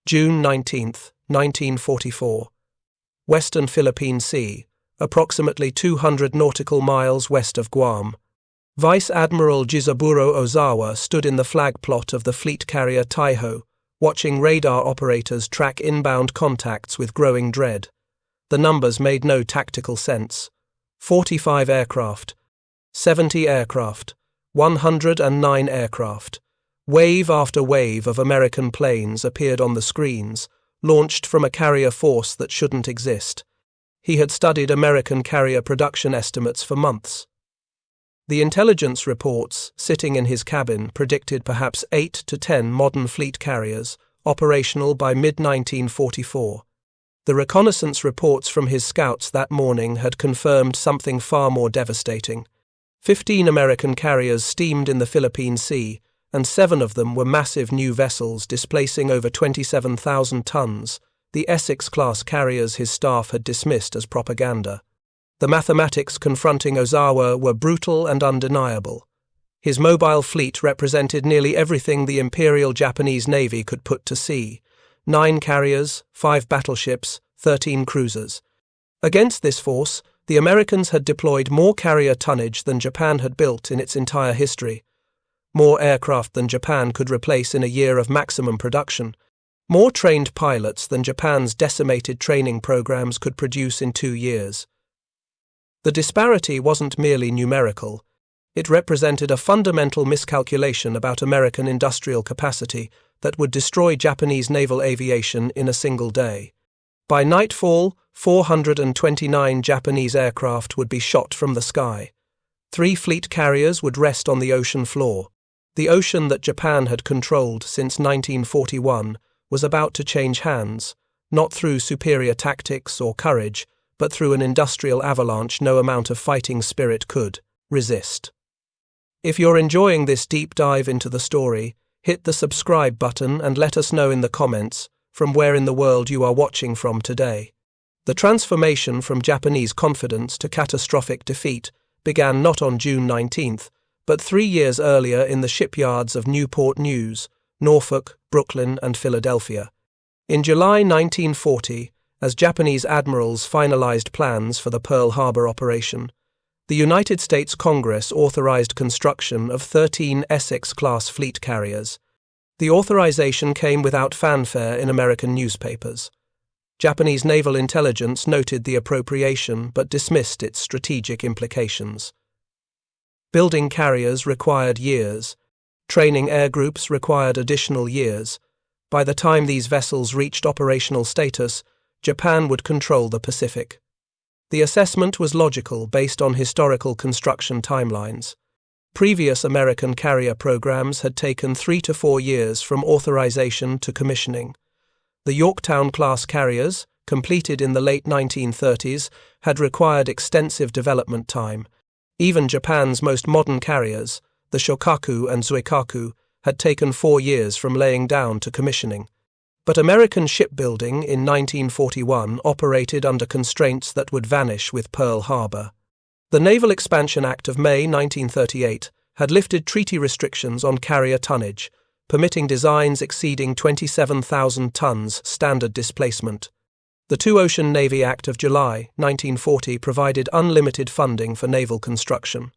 June 19th, 1944. Western Philippine Sea, approximately 200 nautical miles west of Guam. Vice Admiral Jisaburo Ozawa stood in the flag plot of the fleet carrier Taiho, watching radar operators track inbound contacts with growing dread. The numbers made no tactical sense. 45 aircraft, 70 aircraft, 109 aircraft. Wave after wave of American planes appeared on the screens, launched from a carrier force that shouldn't exist. He had studied American carrier production estimates for months. The intelligence reports, sitting in his cabin, predicted perhaps 8 to 10 modern fleet carriers, operational by mid-1944. The reconnaissance reports from his scouts that morning had confirmed something far more devastating. 15 American carriers steamed in the Philippine Sea, and 7 of them were massive new vessels displacing over 27,000 tons, the Essex-class carriers his staff had dismissed as propaganda. The mathematics confronting Ozawa were brutal and undeniable. His mobile fleet represented nearly everything the Imperial Japanese Navy could put to sea: 9 carriers, 5 battleships, 13 cruisers. Against this force, the Americans had deployed more carrier tonnage than Japan had built in its entire history. More aircraft than Japan could replace in a year of maximum production. More trained pilots than Japan's decimated training programs could produce in 2 years. The disparity wasn't merely numerical. It represented a fundamental miscalculation about American industrial capacity that would destroy Japanese naval aviation in a single day. By nightfall, 429 Japanese aircraft would be shot from the sky. 3 fleet carriers would rest on the ocean floor. The ocean that Japan had controlled since 1941 was about to change hands, not through superior tactics or courage, but through an industrial avalanche no amount of fighting spirit could resist. If you're enjoying this deep dive into the story, hit the subscribe button and let us know in the comments from where in the world you are watching from today. The transformation from Japanese confidence to catastrophic defeat began not on June 19th, but 3 years earlier in the shipyards of Newport News, Norfolk, Brooklyn, and Philadelphia. In July 1940, as Japanese admirals finalized plans for the Pearl Harbor operation, the United States Congress authorized construction of 13 Essex-class fleet carriers. The authorization came without fanfare in American newspapers. Japanese naval intelligence noted the appropriation but dismissed its strategic implications. Building carriers required years. Training air groups required additional years. By the time these vessels reached operational status, Japan would control the Pacific. The assessment was logical based on historical construction timelines. Previous American carrier programs had taken 3 to 4 years from authorization to commissioning. The Yorktown-class carriers, completed in the late 1930s, had required extensive development time. Even Japan's most modern carriers, the Shokaku and Zuikaku, had taken 4 years from laying down to commissioning. But American shipbuilding in 1941 operated under constraints that would vanish with Pearl Harbor. The Naval Expansion Act of May 1938 had lifted treaty restrictions on carrier tonnage, permitting designs exceeding 27,000 tons standard displacement. The Two-Ocean Navy Act of July 1940 provided unlimited funding for naval construction.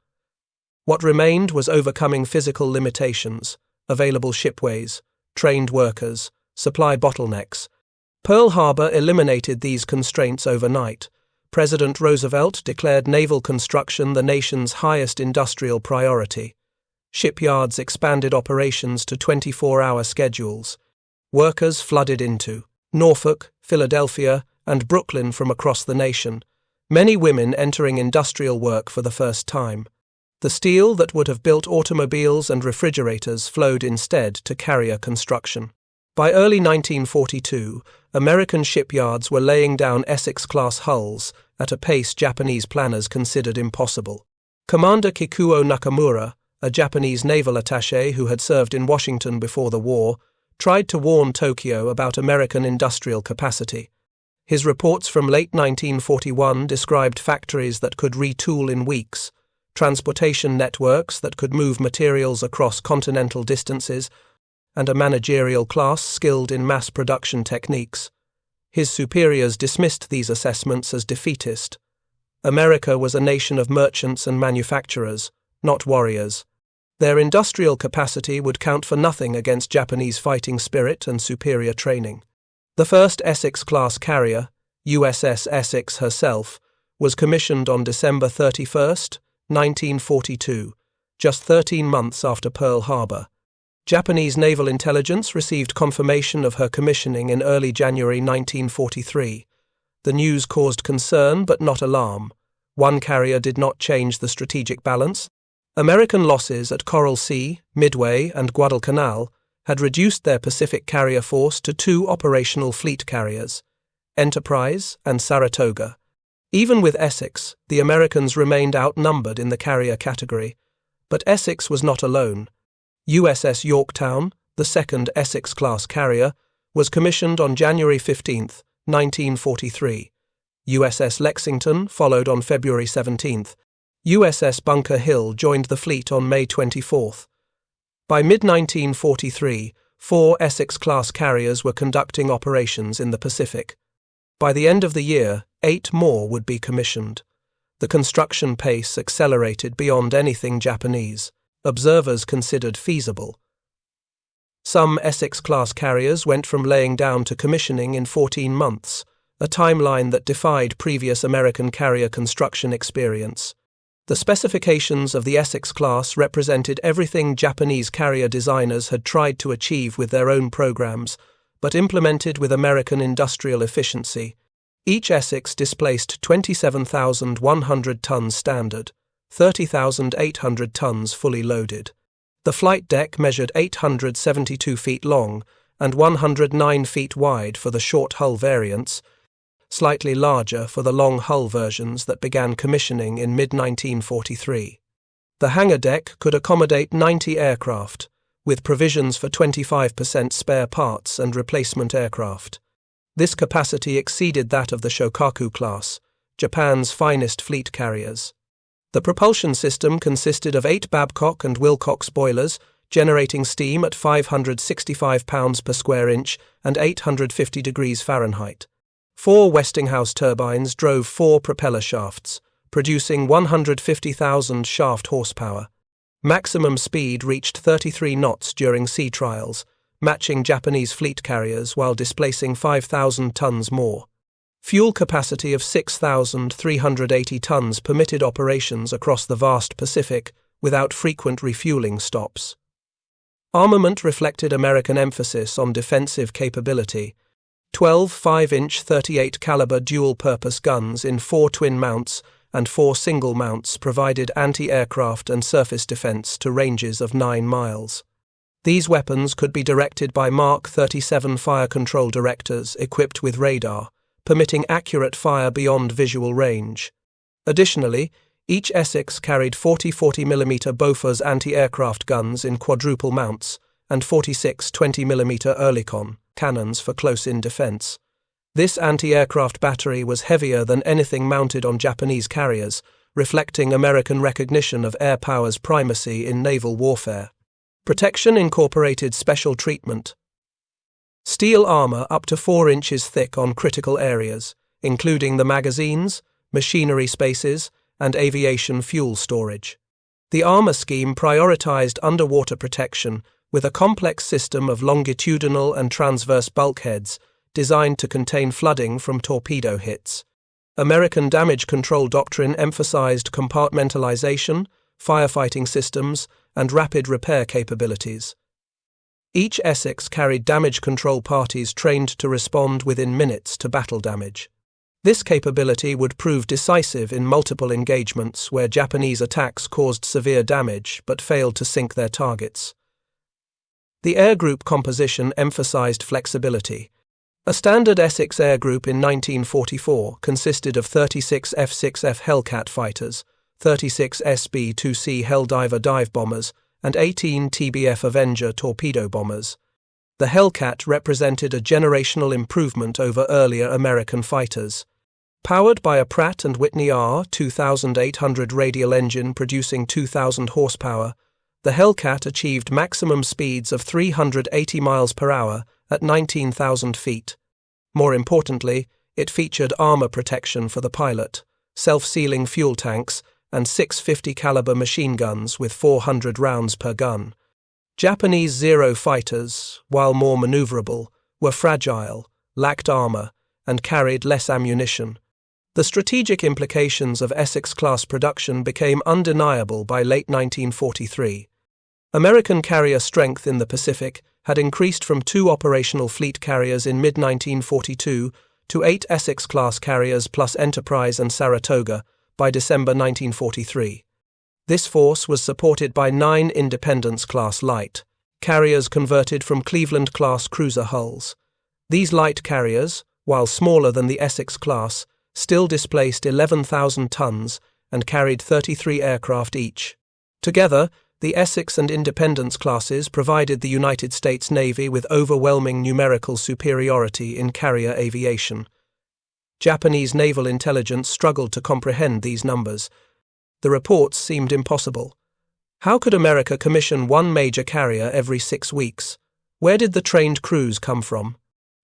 What remained was overcoming physical limitations, available shipways, trained workers, supply bottlenecks. Pearl Harbor eliminated these constraints overnight. President Roosevelt declared naval construction the nation's highest industrial priority. Shipyards expanded operations to 24-hour schedules. Workers flooded into Norfolk, Philadelphia, and Brooklyn from across the nation, many women entering industrial work for the first time. The steel that would have built automobiles and refrigerators flowed instead to carrier construction. By early 1942, American shipyards were laying down Essex-class hulls at a pace Japanese planners considered impossible. Commander Kikuo Nakamura, a Japanese naval attaché who had served in Washington before the war, tried to warn Tokyo about American industrial capacity. His reports from late 1941 described factories that could retool in weeks, transportation networks that could move materials across continental distances, and a managerial class skilled in mass production techniques. His superiors dismissed these assessments as defeatist. America was a nation of merchants and manufacturers, not warriors. Their industrial capacity would count for nothing against Japanese fighting spirit and superior training. The first Essex-class carrier, USS Essex herself, was commissioned on December 31, 1942, just 13 months after Pearl Harbor. Japanese naval intelligence received confirmation of her commissioning in early January 1943. The news caused concern but not alarm. One carrier did not change the strategic balance. American losses at Coral Sea, Midway, and Guadalcanal had reduced their Pacific carrier force to 2 operational fleet carriers, Enterprise and Saratoga. Even with Essex, the Americans remained outnumbered in the carrier category. But Essex was not alone. USS Yorktown, the second Essex-class carrier, was commissioned on January 15, 1943. USS Lexington followed on February 17. USS Bunker Hill joined the fleet on May 24. By mid-1943, 4 Essex-class carriers were conducting operations in the Pacific. By the end of the year, 8 more would be commissioned. The construction pace accelerated beyond anything Japanese observers considered feasible. Some Essex-class carriers went from laying down to commissioning in 14 months, a timeline that defied previous American carrier construction experience. The specifications of the Essex-class represented everything Japanese carrier designers had tried to achieve with their own programs, but implemented with American industrial efficiency. Each Essex displaced 27,100 tons standard, 30,800 tons fully loaded. The flight deck measured 872 feet long and 109 feet wide for the short hull variants, slightly larger for the long hull versions that began commissioning in mid-1943. The hangar deck could accommodate 90 aircraft, with provisions for 25% spare parts and replacement aircraft. This capacity exceeded that of the Shokaku class, Japan's finest fleet carriers. The propulsion system consisted of 8 Babcock and Wilcox boilers, generating steam at 565 pounds per square inch and 850 degrees Fahrenheit. 4 Westinghouse turbines drove 4 propeller shafts, producing 150,000 shaft horsepower. Maximum speed reached 33 knots during sea trials, matching Japanese fleet carriers while displacing 5,000 tons more. Fuel capacity of 6,380 tons permitted operations across the vast Pacific without frequent refueling stops. Armament reflected American emphasis on defensive capability. 12 5-inch 38-caliber dual-purpose guns in 4 twin mounts and 4 single mounts provided anti-aircraft and surface defense to ranges of 9 miles. These weapons could be directed by Mark 37 fire control directors equipped with radar, permitting accurate fire beyond visual range. Additionally, each Essex carried 40 40mm Bofors anti-aircraft guns in quadruple mounts and 46 20mm Oerlikon cannons for close-in defense. This anti-aircraft battery was heavier than anything mounted on Japanese carriers, reflecting American recognition of air power's primacy in naval warfare. Protection incorporated special treatment. Steel armor up to 4 inches thick on critical areas, including the magazines, machinery spaces, and aviation fuel storage. The armor scheme prioritized underwater protection with a complex system of longitudinal and transverse bulkheads designed to contain flooding from torpedo hits. American damage control doctrine emphasized compartmentalization, firefighting systems, and rapid repair capabilities. Each Essex carried damage control parties trained to respond within minutes to battle damage. This capability would prove decisive in multiple engagements where Japanese attacks caused severe damage but failed to sink their targets. The air group composition emphasized flexibility. A standard Essex air group in 1944 consisted of 36 F-6F Hellcat fighters, 36 SB-2C Helldiver dive bombers, and 18 TBF Avenger torpedo bombers. The Hellcat represented a generational improvement over earlier American fighters. Powered by a Pratt & Whitney R 2800 radial engine producing 2,000 horsepower, The Hellcat achieved maximum speeds of 380 miles per hour at 19,000 feet. More importantly, it featured armor protection for the pilot, self-sealing fuel tanks, and 650 caliber machine guns with 400 rounds per gun. Japanese Zero fighters, while more maneuverable, were fragile, lacked armor, and carried less ammunition. The strategic implications of Essex-class production became undeniable by late 1943. American carrier strength in the Pacific had increased from 2 operational fleet carriers in mid-1942 to 8 Essex-class carriers plus Enterprise and Saratoga by December 1943. This force was supported by 9 Independence-class light carriers converted from Cleveland-class cruiser hulls. These light carriers, while smaller than the Essex-class, still displaced 11,000 tons and carried 33 aircraft each. Together, the Essex and Independence classes provided the United States Navy with overwhelming numerical superiority in carrier aviation. Japanese naval intelligence struggled to comprehend these numbers. The reports seemed impossible. How could America commission 1 major carrier every 6 weeks? Where did the trained crews come from?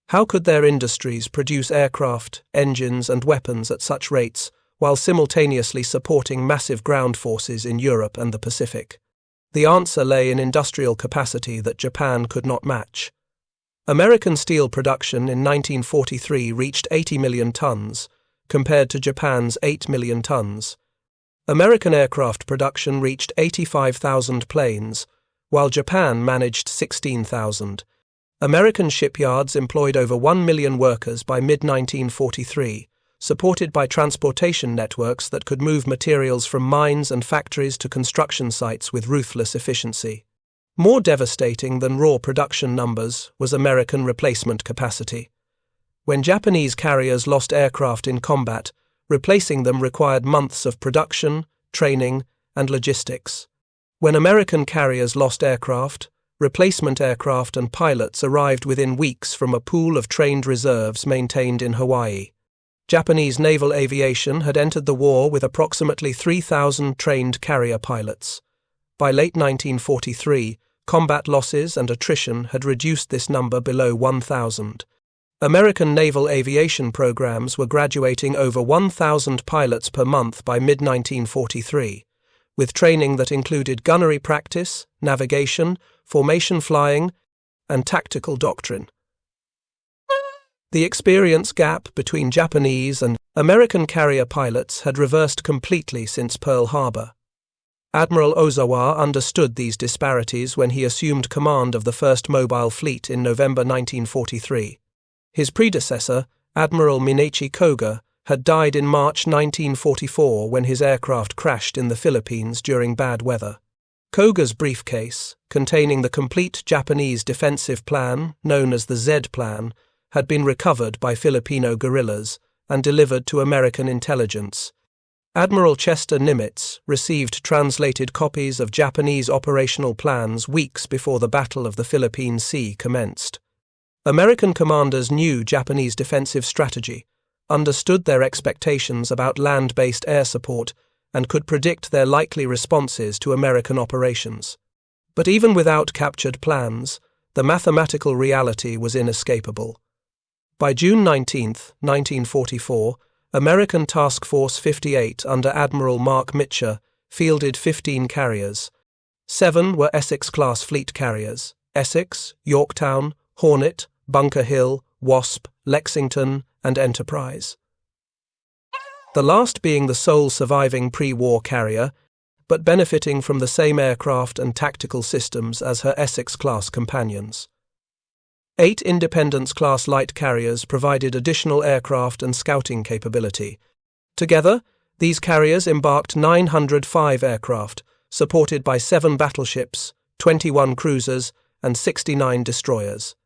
How could their industries produce aircraft, engines, and weapons at such rates, while simultaneously supporting massive ground forces in Europe and the Pacific? The answer lay in industrial capacity that Japan could not match. American steel production in 1943 reached 80 million tons, compared to Japan's 8 million tons. American aircraft production reached 85,000 planes, while Japan managed 16,000. American shipyards employed over 1 million workers by mid-1943, supported by transportation networks that could move materials from mines and factories to construction sites with ruthless efficiency. More devastating than raw production numbers was American replacement capacity. When Japanese carriers lost aircraft in combat, replacing them required months of production, training, and logistics. When American carriers lost aircraft, replacement aircraft and pilots arrived within weeks from a pool of trained reserves maintained in Hawaii. Japanese naval aviation had entered the war with approximately 3,000 trained carrier pilots. By late 1943, combat losses and attrition had reduced this number below 1,000. American naval aviation programs were graduating over 1,000 pilots per month by mid-1943, with training that included gunnery practice, navigation, formation flying, and tactical doctrine. The experience gap between Japanese and American carrier pilots had reversed completely since Pearl Harbor. Admiral Ozawa understood these disparities when he assumed command of the first mobile fleet in November 1943. His predecessor, Admiral Minachi Koga, had died in March 1944 when his aircraft crashed in the Philippines during bad weather. Koga's briefcase, containing the complete Japanese defensive plan, known as the Z Plan, had been recovered by Filipino guerrillas and delivered to American intelligence. Admiral Chester Nimitz received translated copies of Japanese operational plans weeks before the Battle of the Philippine Sea commenced. American commanders knew Japanese defensive strategy, understood their expectations about land-based air support, and could predict their likely responses to American operations. But even without captured plans, the mathematical reality was inescapable. By June 19, 1944, American Task Force 58 under Admiral Mark Mitcher fielded 15 carriers. 7 were Essex-class fleet carriers: Essex, Yorktown, Hornet, Bunker Hill, Wasp, Lexington, and Enterprise. The last being the sole surviving pre-war carrier, but benefiting from the same aircraft and tactical systems as her Essex-class companions. 8 Independence-class light carriers provided additional aircraft and scouting capability. Together, these carriers embarked 905 aircraft, supported by 7 battleships, 21 cruisers, and 69 destroyers.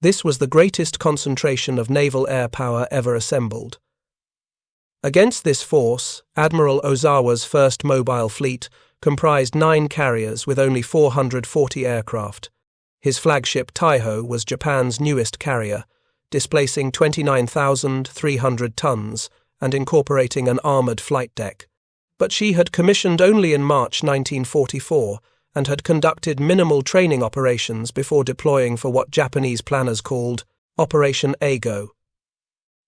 This was the greatest concentration of naval air power ever assembled. Against this force, Admiral Ozawa's first mobile fleet comprised 9 carriers with only 440 aircraft. His flagship Taiho was Japan's newest carrier, displacing 29,300 tons and incorporating an armoured flight deck. But she had commissioned only in March 1944 and had conducted minimal training operations before deploying for what Japanese planners called Operation Eigo.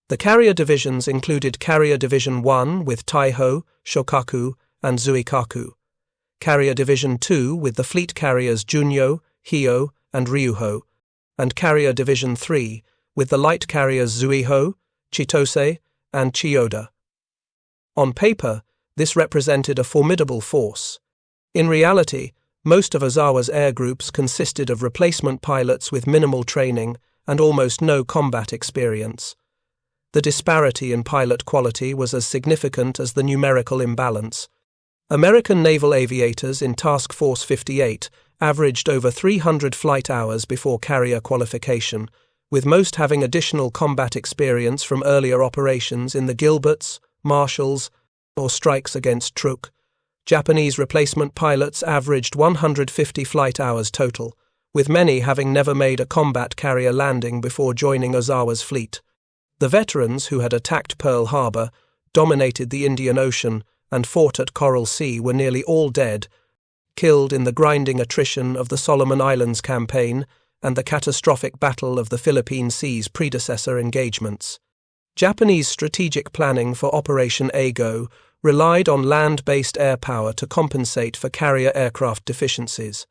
The carrier divisions included Carrier Division 1 with Taiho, Shokaku, and Zuikaku, Carrier Division 2 with the fleet carriers Junyo, Hio, and Ryuho, and Carrier Division 3 with the light carriers Zuiho, Chitose, and Chiyoda. On paper, this represented a formidable force. In reality, most of Ozawa's air groups consisted of replacement pilots with minimal training and almost no combat experience. The disparity in pilot quality was as significant as the numerical imbalance. American naval aviators in Task Force 58 averaged over 300 flight hours before carrier qualification, with most having additional combat experience from earlier operations in the Gilberts, Marshalls, or strikes against Truk. Japanese replacement pilots averaged 150 flight hours total, with many having never made a combat carrier landing before joining Ozawa's fleet. The veterans who had attacked Pearl Harbor, dominated the Indian Ocean, and fought at Coral Sea were nearly all dead, killed in the grinding attrition of the Solomon Islands campaign and the catastrophic Battle of the Philippine Sea's predecessor engagements. Japanese strategic planning for Operation Eigo relied on land-based air power to compensate for carrier aircraft deficiencies.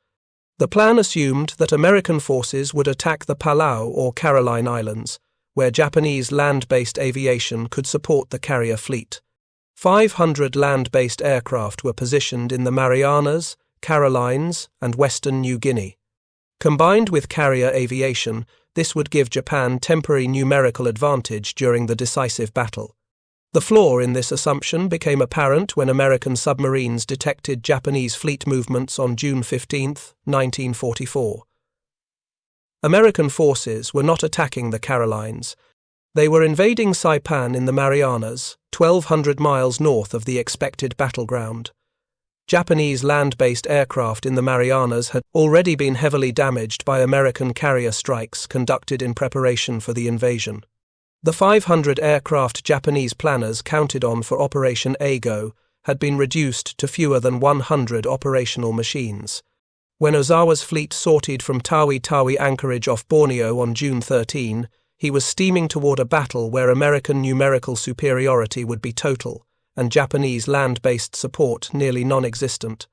The plan assumed that American forces would attack the Palau or Caroline Islands, where Japanese land-based aviation could support the carrier fleet. 500 land-based aircraft were positioned in the Marianas, Carolines, and Western New Guinea. Combined with carrier aviation, this would give Japan temporary numerical advantage during the decisive battle. The flaw in this assumption became apparent when American submarines detected Japanese fleet movements on June 15, 1944. American forces were not attacking the Carolines. They were invading Saipan in the Marianas, 1,200 miles north of the expected battleground. Japanese land-based aircraft in the Marianas had already been heavily damaged by American carrier strikes conducted in preparation for the invasion. The 500 aircraft Japanese planners counted on for Operation Eigo had been reduced to fewer than 100 operational machines. When Ozawa's fleet sortied from Tawi-Tawi anchorage off Borneo on June 13, he was steaming toward a battle where American numerical superiority would be total, and Japanese land-based support nearly non-existent.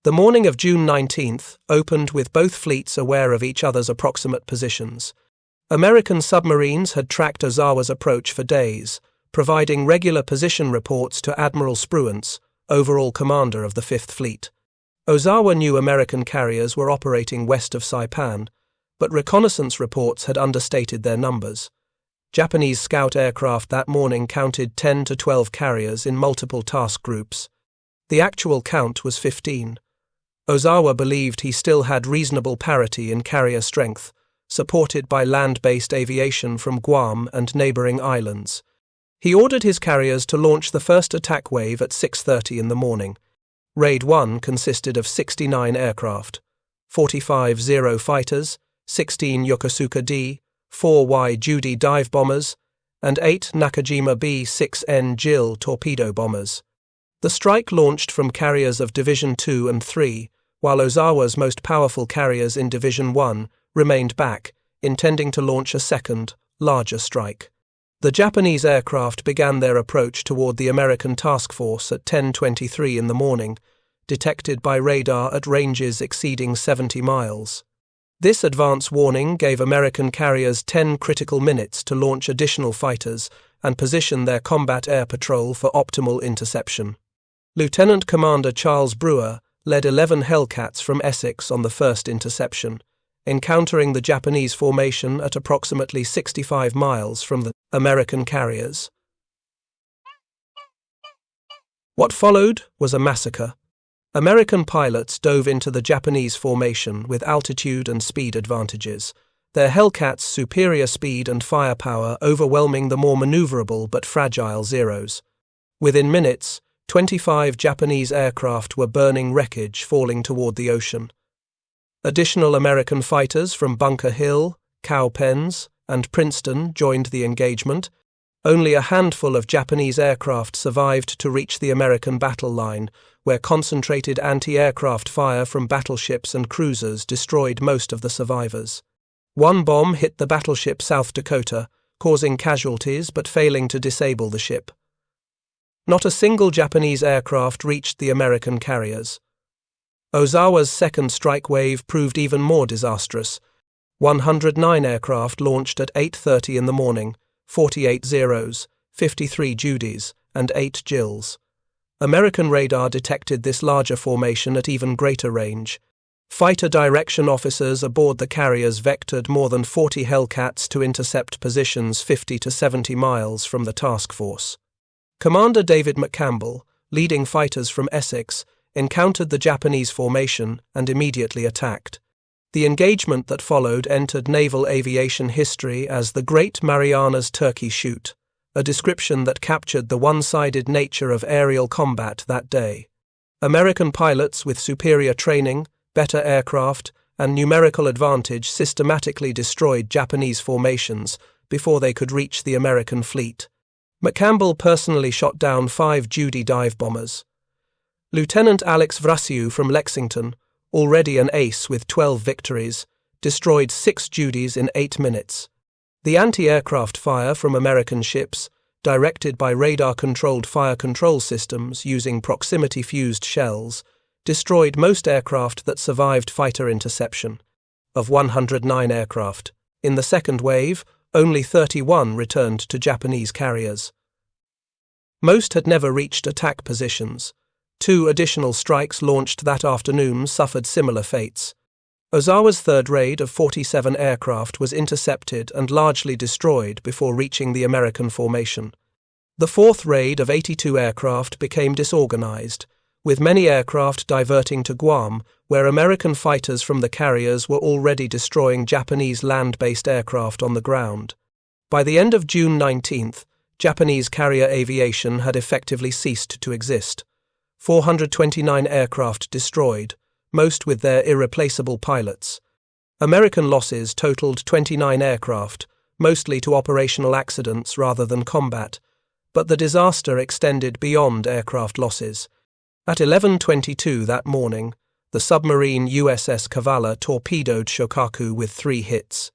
The morning of June 19th opened with both fleets aware of each other's approximate positions. American submarines had tracked Ozawa's approach for days, providing regular position reports to Admiral Spruance, overall commander of the Fifth Fleet. Ozawa knew American carriers were operating west of Saipan, but reconnaissance reports had understated their numbers. Japanese scout aircraft that morning counted 10 to 12 carriers in multiple task groups. The actual count was 15. Ozawa believed he still had reasonable parity in carrier strength, supported by land-based aviation from Guam and neighboring islands. He ordered his carriers to launch the first attack wave at 6:30 in the morning. Raid 1 consisted of 69 aircraft, 45 Zero fighters, 16 Yokosuka-D, 4 Y-Judy dive bombers, and 8 Nakajima B-6N JIL torpedo bombers. The strike launched from carriers of Division 2 and 3, while Ozawa's most powerful carriers in Division 1 remained back, intending to launch a second, larger strike. The Japanese aircraft began their approach toward the American task force at 10:23 in the morning, detected by radar at ranges exceeding 70 miles. This advance warning gave American carriers 10 critical minutes to launch additional fighters and position their combat air patrol for optimal interception. Lieutenant Commander Charles Brewer led 11 Hellcats from Essex on the first interception, encountering the Japanese formation at approximately 65 miles from the American carriers. What followed was a massacre. American pilots dove into the Japanese formation with altitude and speed advantages, their Hellcats' superior speed and firepower overwhelming the more maneuverable but fragile Zeros. Within minutes, 25 Japanese aircraft were burning wreckage falling toward the ocean. Additional American fighters from Bunker Hill, Cowpens, and Princeton joined the engagement. Only a handful of Japanese aircraft survived to reach the American battle line, where concentrated anti-aircraft fire from battleships and cruisers destroyed most of the survivors. One bomb hit the battleship South Dakota, causing casualties but failing to disable the ship. Not a single Japanese aircraft reached the American carriers. Ozawa's second strike wave proved even more disastrous. 109 aircraft launched at 8:30 in the morning, 48 Zeros, 53 Judys, and 8 Jills. American radar detected this larger formation at even greater range. Fighter direction officers aboard the carriers vectored more than 40 Hellcats to intercept positions 50 to 70 miles from the task force. Commander David McCampbell, leading fighters from Essex, encountered the Japanese formation and immediately attacked. The engagement that followed entered naval aviation history as the Great Marianas Turkey Shoot, a description that captured the one-sided nature of aerial combat that day. American pilots with superior training, better aircraft, and numerical advantage systematically destroyed Japanese formations before they could reach the American fleet. McCampbell personally shot down 5 Judy dive bombers. Lieutenant Alex Vrasiu from Lexington, already an ace with 12 victories, destroyed 6 Judys in 8 minutes. The anti-aircraft fire from American ships, directed by radar-controlled fire control systems using proximity-fused shells, destroyed most aircraft that survived fighter interception. Of 109 aircraft, in the second wave, only 31 returned to Japanese carriers. Most had never reached attack positions. 2 additional strikes launched that afternoon suffered similar fates. Ozawa's third raid of 47 aircraft was intercepted and largely destroyed before reaching the American formation. The fourth raid of 82 aircraft became disorganized, with many aircraft diverting to Guam, where American fighters from the carriers were already destroying Japanese land-based aircraft on the ground. By the end of June 19th, Japanese carrier aviation had effectively ceased to exist. 429 aircraft destroyed, most with their irreplaceable pilots. American losses totaled 29 aircraft, mostly to operational accidents rather than combat, but the disaster extended beyond aircraft losses. At 11:22 that morning, the submarine USS Kavala torpedoed Shokaku with 3 hits.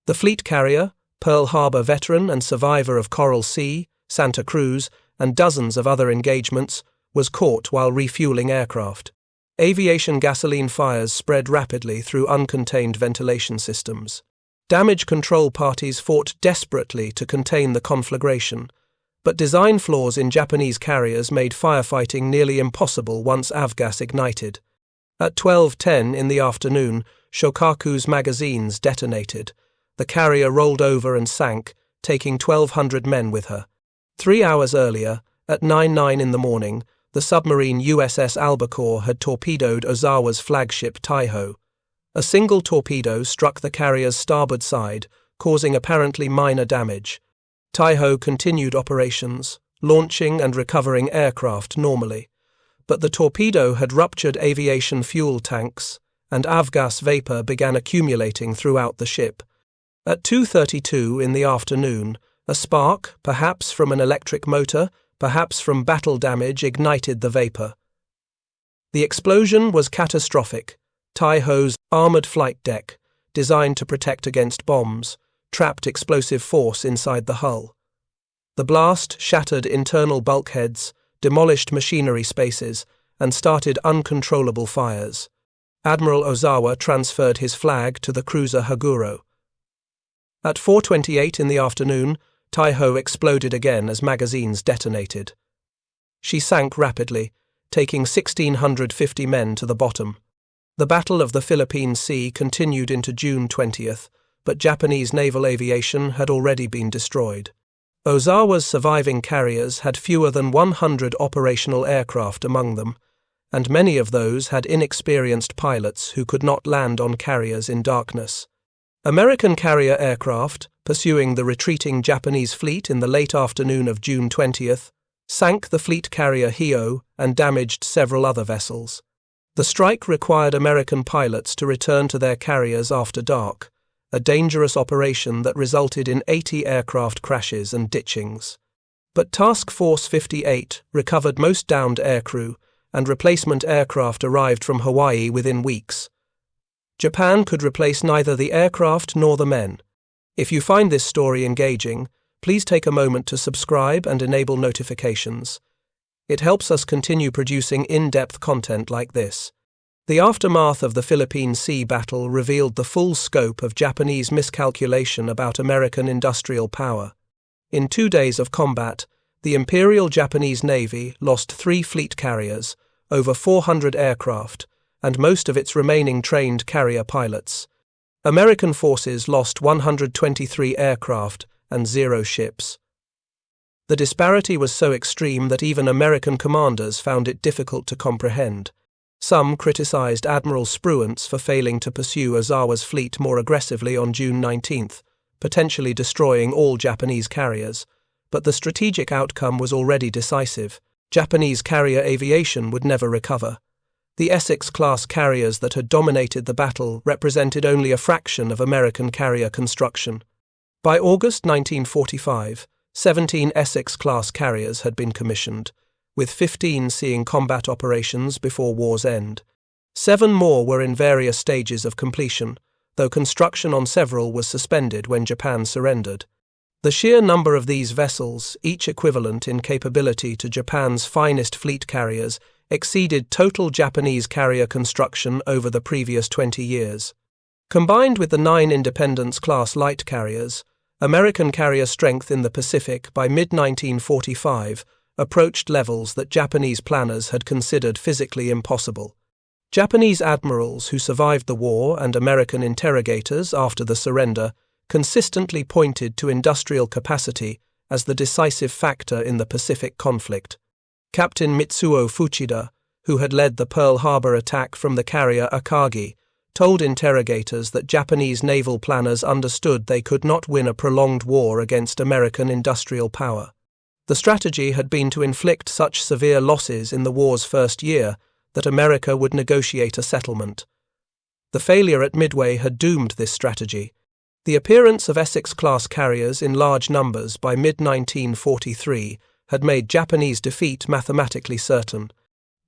The fleet carrier, Pearl Harbor veteran and survivor of Coral Sea, Santa Cruz, and dozens of other engagements, was caught while refueling aircraft. Aviation gasoline fires spread rapidly through uncontained ventilation systems. Damage control parties fought desperately to contain the conflagration, but design flaws in Japanese carriers made firefighting nearly impossible once avgas ignited. At 12:10 in the afternoon, Shokaku's magazines detonated. The carrier rolled over and sank, taking 1,200 men with her. 3 hours earlier, at 9:09 in the morning, the submarine USS Albacore had torpedoed Ozawa's flagship Taiho. A single torpedo struck the carrier's starboard side, causing apparently minor damage. Taiho continued operations, launching and recovering aircraft normally, but the torpedo had ruptured aviation fuel tanks, and avgas vapor began accumulating throughout the ship. At 2:32 in the afternoon, a spark, perhaps from an electric motor, perhaps from battle damage, ignited the vapor. The explosion was catastrophic. Taiho's armored flight deck, designed to protect against bombs, trapped explosive force inside the hull. The blast shattered internal bulkheads, demolished machinery spaces, and started uncontrollable fires. Admiral Ozawa transferred his flag to the cruiser Haguro. At 4:28 in the afternoon, Taiho exploded again as magazines detonated. She sank rapidly, taking 1,650 men to the bottom. The Battle of the Philippine Sea continued into June 20th, but Japanese naval aviation had already been destroyed. Ozawa's surviving carriers had fewer than 100 operational aircraft among them, and many of those had inexperienced pilots who could not land on carriers in darkness. American carrier aircraft, pursuing the retreating Japanese fleet in the late afternoon of June 20th, sank the fleet carrier Hio and damaged several other vessels. The strike required American pilots to return to their carriers after dark, a dangerous operation that resulted in 80 aircraft crashes and ditchings. But Task Force 58 recovered most downed aircrew and replacement aircraft arrived from Hawaii within weeks. Japan could replace neither the aircraft nor the men. If you find this story engaging, please take a moment to subscribe and enable notifications. It helps us continue producing in-depth content like this. The aftermath of the Philippine Sea battle revealed the full scope of Japanese miscalculation about American industrial power. In 2 days of combat, the Imperial Japanese Navy lost 3 fleet carriers, over 400 aircraft, and most of its remaining trained carrier pilots. American forces lost 123 aircraft and 0 ships. The disparity was so extreme that even American commanders found it difficult to comprehend. Some criticized Admiral Spruance for failing to pursue Ozawa's fleet more aggressively on June 19th, potentially destroying all Japanese carriers. But the strategic outcome was already decisive. Japanese carrier aviation would never recover. The Essex-class carriers that had dominated the battle represented only a fraction of American carrier construction. By August 1945, 17 Essex-class carriers had been commissioned, with 15 seeing combat operations before war's end. 7 more were in various stages of completion, though construction on several was suspended when Japan surrendered. The sheer number of these vessels, each equivalent in capability to Japan's finest fleet carriers, exceeded total Japanese carrier construction over the previous 20 years. Combined with the 9 Independence-class light carriers, American carrier strength in the Pacific by mid-1945 approached levels that Japanese planners had considered physically impossible. Japanese admirals who survived the war and American interrogators after the surrender consistently pointed to industrial capacity as the decisive factor in the Pacific conflict. Captain Mitsuo Fuchida, who had led the Pearl Harbor attack from the carrier Akagi, told interrogators that Japanese naval planners understood they could not win a prolonged war against American industrial power. The strategy had been to inflict such severe losses in the war's first year that America would negotiate a settlement. The failure at Midway had doomed this strategy. The appearance of Essex-class carriers in large numbers by mid-1943 had made Japanese defeat mathematically certain.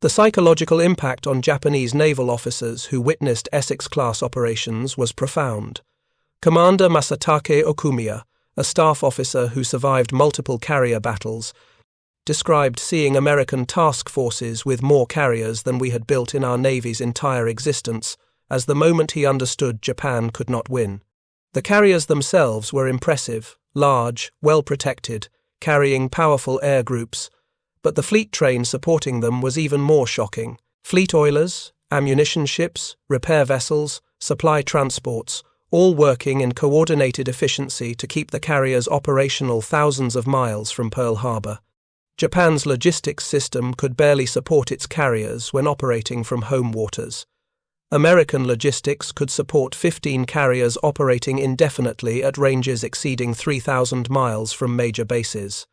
The psychological impact on Japanese naval officers who witnessed Essex-class operations was profound. Commander Masatake Okumiya, a staff officer who survived multiple carrier battles, described seeing American task forces with more carriers than we had built in our Navy's entire existence as the moment he understood Japan could not win. The carriers themselves were impressive, large, well-protected, carrying powerful air groups, but the fleet train supporting them was even more shocking. Fleet oilers, ammunition ships, repair vessels, supply transports, all working in coordinated efficiency to keep the carriers operational thousands of miles from Pearl Harbor. Japan's logistics system could barely support its carriers when operating from home waters. American logistics could support 15 carriers operating indefinitely at ranges exceeding 3,000 miles from major bases.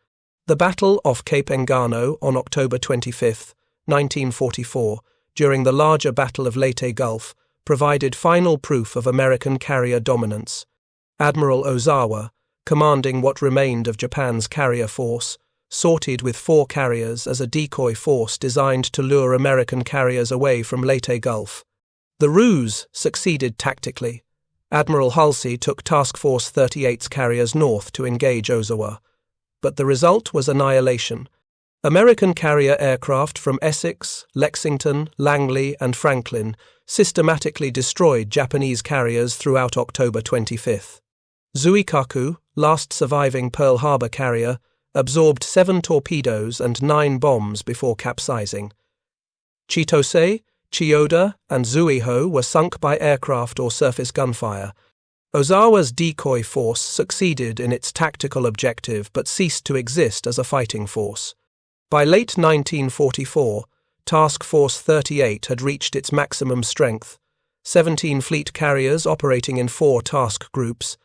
The battle off Cape Engano on October 25, 1944, during the larger Battle of Leyte Gulf, provided final proof of American carrier dominance. Admiral Ozawa, commanding what remained of Japan's carrier force, sorted with 4 carriers as a decoy force designed to lure American carriers away from Leyte Gulf. The ruse succeeded tactically. Admiral Halsey took Task Force 38's carriers north to engage Ozawa, but the result was annihilation. American carrier aircraft from Essex, Lexington, Langley, and Franklin systematically destroyed Japanese carriers throughout October 25. Zuikaku, last surviving Pearl Harbor carrier, absorbed 7 torpedoes and 9 bombs before capsizing. Chitose, Chiyoda, and Zuiho were sunk by aircraft or surface gunfire. Ozawa's decoy force succeeded in its tactical objective but ceased to exist as a fighting force. By late 1944, Task Force 38 had reached its maximum strength, 17 fleet carriers operating in 4 task groups,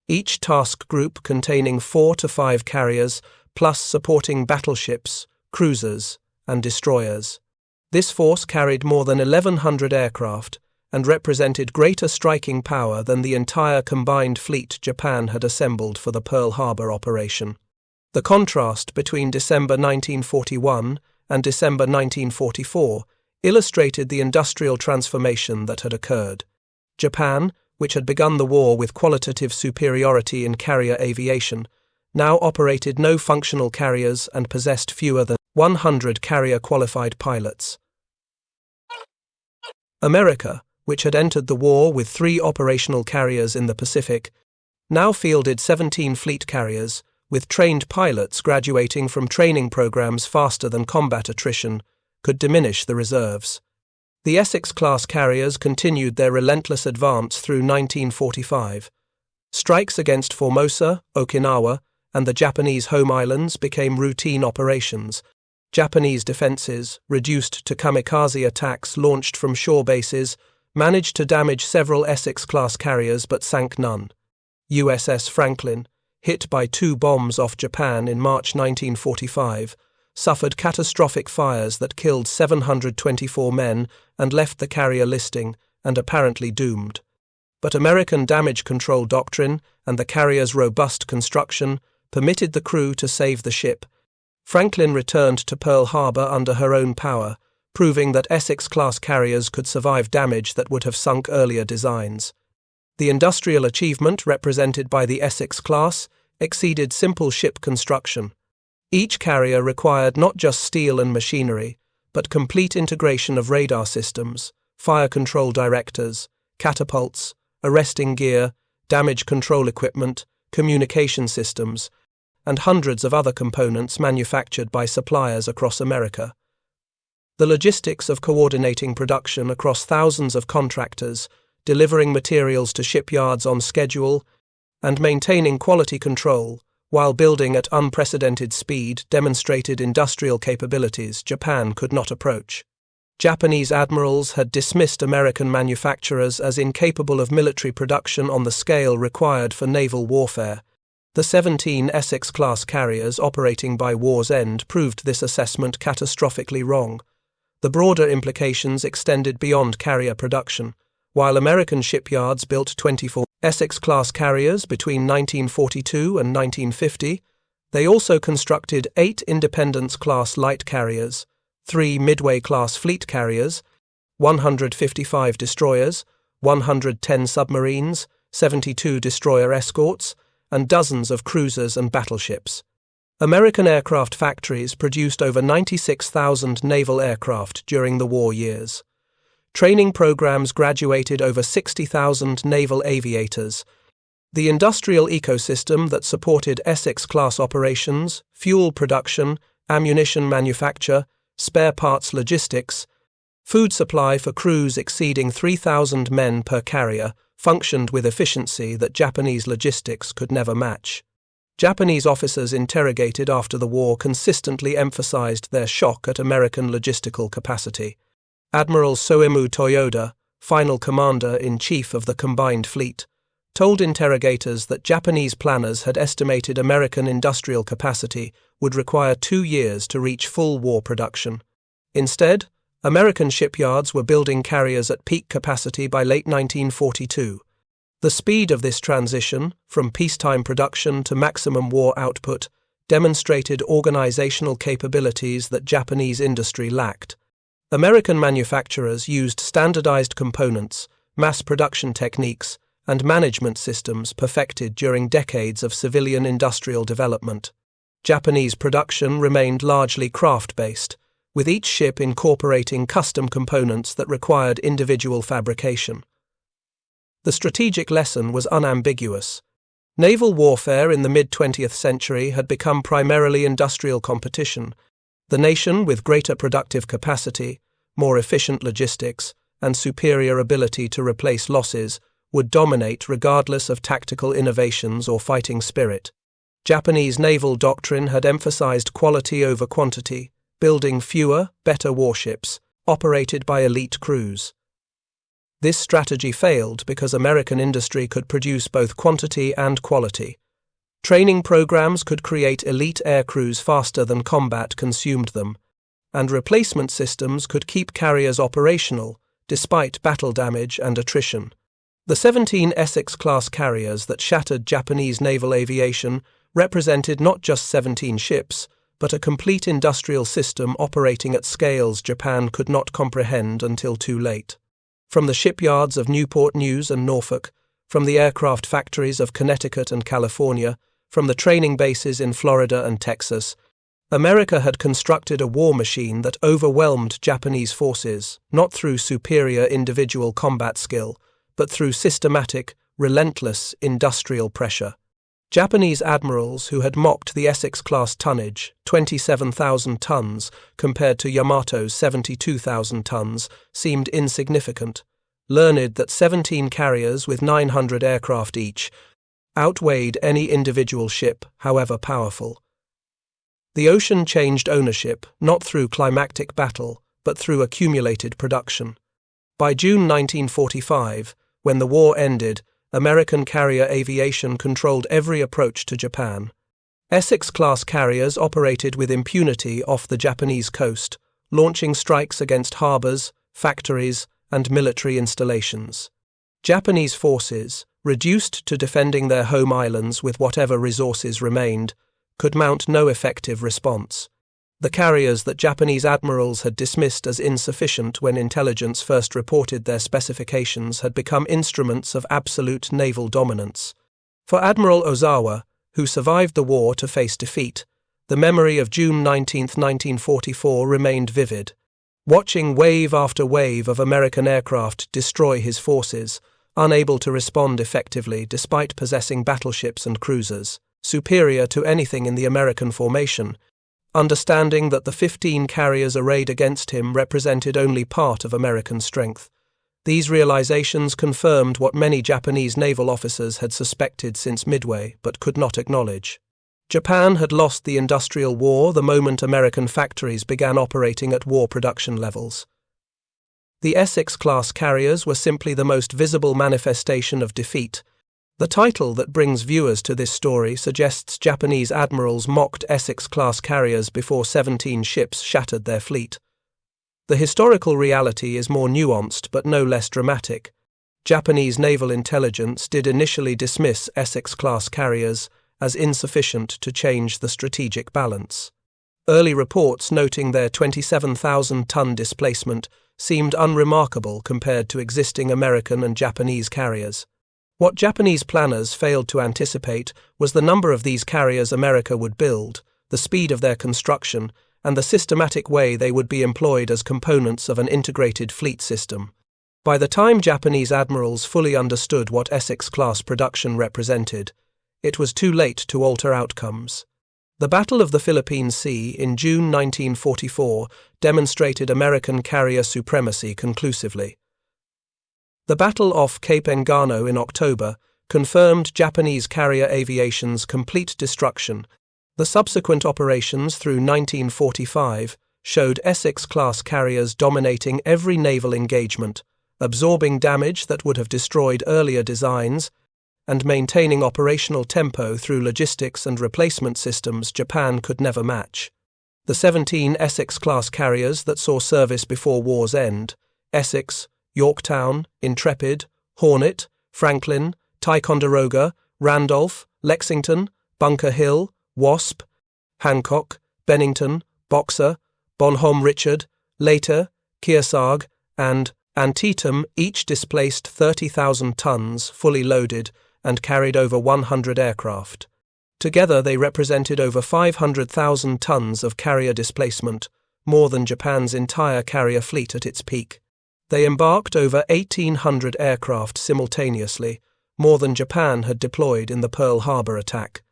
each task group containing 4 to 5 carriers plus supporting battleships, cruisers, and destroyers. This force carried more than 1,100 aircraft and represented greater striking power than the entire combined fleet Japan had assembled for the Pearl Harbor operation. The contrast between December 1941 and December 1944 illustrated the industrial transformation that had occurred. Japan, which had begun the war with qualitative superiority in carrier aviation, now operated no functional carriers and possessed fewer than 100 carrier-qualified pilots. America, which had entered the war with 3 operational carriers in the Pacific, now fielded 17 fleet carriers, with trained pilots graduating from training programs faster than combat attrition could diminish the reserves. The Essex-class carriers continued their relentless advance through 1945. Strikes against Formosa, Okinawa, and the Japanese home islands became routine operations. Japanese defenses, reduced to kamikaze attacks launched from shore bases, managed to damage several Essex-class carriers but sank none. USS Franklin, hit by 2 bombs off Japan in March 1945, suffered catastrophic fires that killed 724 men and left the carrier listing and apparently doomed. But American damage control doctrine and the carrier's robust construction permitted the crew to save the ship. Franklin returned to Pearl Harbor under her own power, proving that Essex-class carriers could survive damage that would have sunk earlier designs. The industrial achievement represented by the Essex-class exceeded simple ship construction. Each carrier required not just steel and machinery, but complete integration of radar systems, fire control directors, catapults, arresting gear, damage control equipment, communication systems, and hundreds of other components manufactured by suppliers across America. The logistics of coordinating production across thousands of contractors, delivering materials to shipyards on schedule, and maintaining quality control while building at unprecedented speed demonstrated industrial capabilities Japan could not approach. Japanese admirals had dismissed American manufacturers as incapable of military production on the scale required for naval warfare. The 17 Essex-class carriers operating by war's end proved this assessment catastrophically wrong. The broader implications extended beyond carrier production. While American shipyards built 24 Essex-class carriers between 1942 and 1950, they also constructed 8 Independence-class light carriers, 3 Midway-class fleet carriers, 155 destroyers, 110 submarines, 72 destroyer escorts, and dozens of cruisers and battleships. American aircraft factories produced over 96,000 naval aircraft during the war years. Training programs graduated over 60,000 naval aviators. The industrial ecosystem that supported Essex-class operations, fuel production, ammunition manufacture, spare parts logistics, food supply for crews exceeding 3,000 men per carrier functioned with efficiency that Japanese logistics could never match. Japanese officers interrogated after the war consistently emphasized their shock at American logistical capacity. Admiral Soemu Toyoda, final commander-in-chief of the combined fleet, told interrogators that Japanese planners had estimated American industrial capacity would require 2 years to reach full war production. Instead, American shipyards were building carriers at peak capacity by late 1942. The speed of this transition, from peacetime production to maximum war output, demonstrated organizational capabilities that Japanese industry lacked. American manufacturers used standardized components, mass production techniques, and management systems perfected during decades of civilian industrial development. Japanese production remained largely craft-based, with each ship incorporating custom components that required individual fabrication. The strategic lesson was unambiguous. Naval warfare in the mid-20th century had become primarily industrial competition. The nation with greater productive capacity, more efficient logistics, and superior ability to replace losses would dominate regardless of tactical innovations or fighting spirit. Japanese naval doctrine had emphasized quality over quantity, building fewer, better warships, operated by elite crews. This strategy failed because American industry could produce both quantity and quality. Training programs could create elite air crews faster than combat consumed them, and replacement systems could keep carriers operational despite battle damage and attrition. The 17 Essex-class carriers that shattered Japanese naval aviation represented not just 17 ships, but a complete industrial system operating at scales Japan could not comprehend until too late. From the shipyards of Newport News and Norfolk, from the aircraft factories of Connecticut and California, from the training bases in Florida and Texas, America had constructed a war machine that overwhelmed Japanese forces, not through superior individual combat skill, but through systematic, relentless industrial pressure. Japanese admirals who had mocked the Essex-class tonnage, 27,000 tons, compared to Yamato's 72,000 tons, seemed insignificant, learned that 17 carriers with 900 aircraft each outweighed any individual ship, however powerful. The ocean changed ownership, not through climactic battle, but through accumulated production. By June 1945, when the war ended, American carrier aviation controlled every approach to Japan. Essex-class carriers operated with impunity off the Japanese coast, launching strikes against harbors, factories, and military installations. Japanese forces, reduced to defending their home islands with whatever resources remained, could mount no effective response. The carriers that Japanese admirals had dismissed as insufficient when intelligence first reported their specifications had become instruments of absolute naval dominance. For Admiral Ozawa, who survived the war to face defeat, the memory of June 19, 1944 remained vivid. Watching wave after wave of American aircraft destroy his forces, unable to respond effectively despite possessing battleships and cruisers, superior to anything in the American formation, understanding that the 15 carriers arrayed against him represented only part of American strength. These realizations confirmed what many Japanese naval officers had suspected since Midway but could not acknowledge. Japan had lost the industrial war the moment American factories began operating at war production levels. The Essex-class carriers were simply the most visible manifestation of defeat. The title that brings viewers to this story suggests Japanese admirals mocked Essex-class carriers before 17 ships shattered their fleet. The historical reality is more nuanced but no less dramatic. Japanese naval intelligence did initially dismiss Essex-class carriers as insufficient to change the strategic balance. Early reports noting their 27,000-ton displacement seemed unremarkable compared to existing American and Japanese carriers. What Japanese planners failed to anticipate was the number of these carriers America would build, the speed of their construction, and the systematic way they would be employed as components of an integrated fleet system. By the time Japanese admirals fully understood what Essex-class production represented, it was too late to alter outcomes. The Battle of the Philippine Sea in June 1944 demonstrated American carrier supremacy conclusively. The battle off Cape Engano in October confirmed Japanese carrier aviation's complete destruction. The subsequent operations through 1945 showed Essex-class carriers dominating every naval engagement, absorbing damage that would have destroyed earlier designs, and maintaining operational tempo through logistics and replacement systems Japan could never match. The 17 Essex-class carriers that saw service before war's end, Essex, Yorktown, Intrepid, Hornet, Franklin, Ticonderoga, Randolph, Lexington, Bunker Hill, Wasp, Hancock, Bennington, Boxer, Bonhomme Richard, later, Kearsarge, and Antietam each displaced 30,000 tons fully loaded and carried over 100 aircraft. Together they represented over 500,000 tons of carrier displacement, more than Japan's entire carrier fleet at its peak. They embarked over 1,800 aircraft simultaneously, more than Japan had deployed in the Pearl Harbor attack.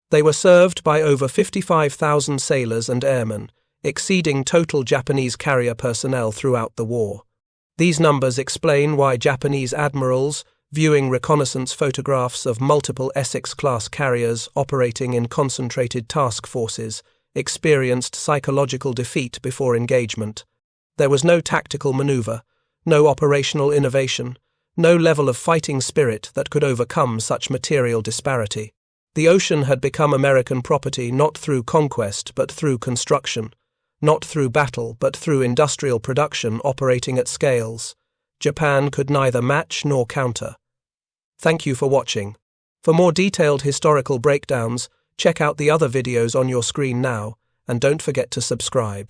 They were served by over 55,000 sailors and airmen, exceeding total Japanese carrier personnel throughout the war. These numbers explain why Japanese admirals, viewing reconnaissance photographs of multiple Essex-class carriers operating in concentrated task forces, experienced psychological defeat before engagement. There was no tactical maneuver, no operational innovation, no level of fighting spirit that could overcome such material disparity. The ocean had become American property not through conquest but through construction, not through battle but through industrial production operating at scales. Japan could neither match nor counter. Thank you for watching. For more detailed historical breakdowns, check out the other videos on your screen now, and don't forget to subscribe.